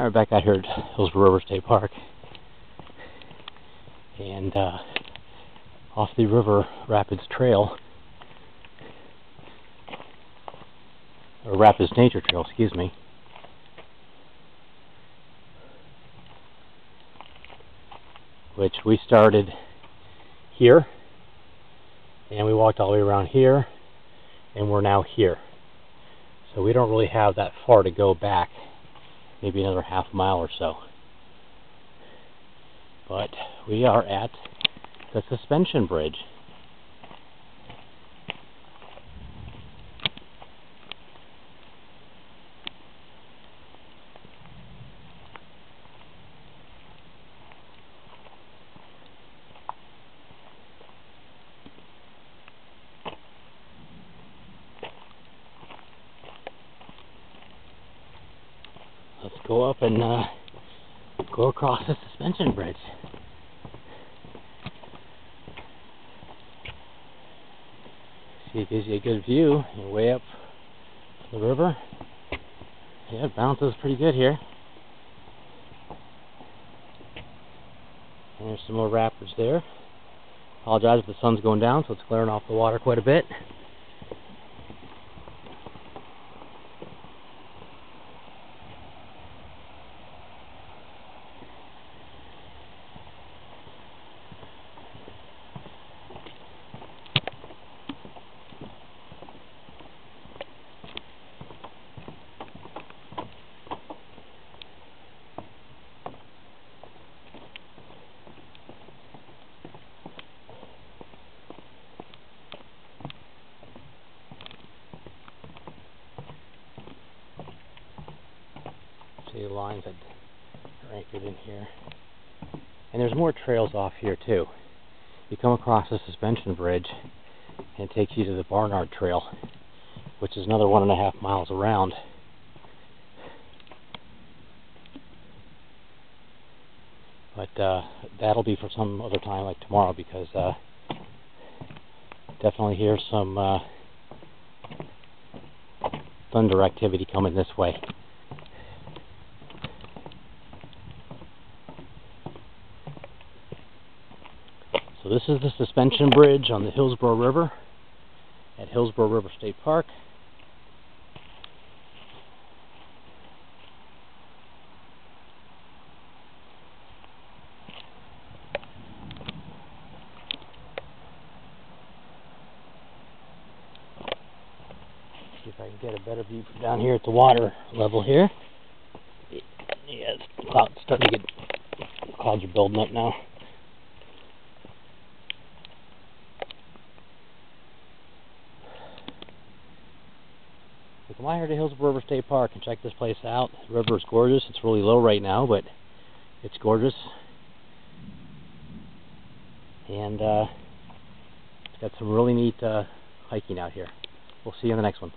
We're back out here at Hillsborough River State Park, and off the River Rapdids Trail, or Rapdids Nature Trail, excuse me. Which we started here, and we walked all the way around here, and we're now here. So we don't really have that far to go back. Maybe another half mile or so. But we are at the suspension bridge. Let's go up and go across the suspension bridge. See, it gives you a good view. You're way up the river. Yeah, it bounces pretty good here. And there's some more rapids there. Apologize if the sun's going down, so it's glaring off the water quite a bit. See the lines that are anchored in here. And there's more trails off here too. You come across the suspension bridge and it takes you to the Barnard Trail, which is another 1.5 miles around. But that'll be for some other time, like tomorrow, because definitely hear some thunder activity coming this way. So this is the suspension bridge on the Hillsborough River at Hillsborough River State Park. See if I can get a better view from down here at the water level here. Yeah, clouds starting to get, clouds are building up now. So come on here to Hillsborough River State Park and check this place out. The river is gorgeous. It's really low right now, but it's gorgeous. And it's got some really neat hiking out here. We'll see you in the next one.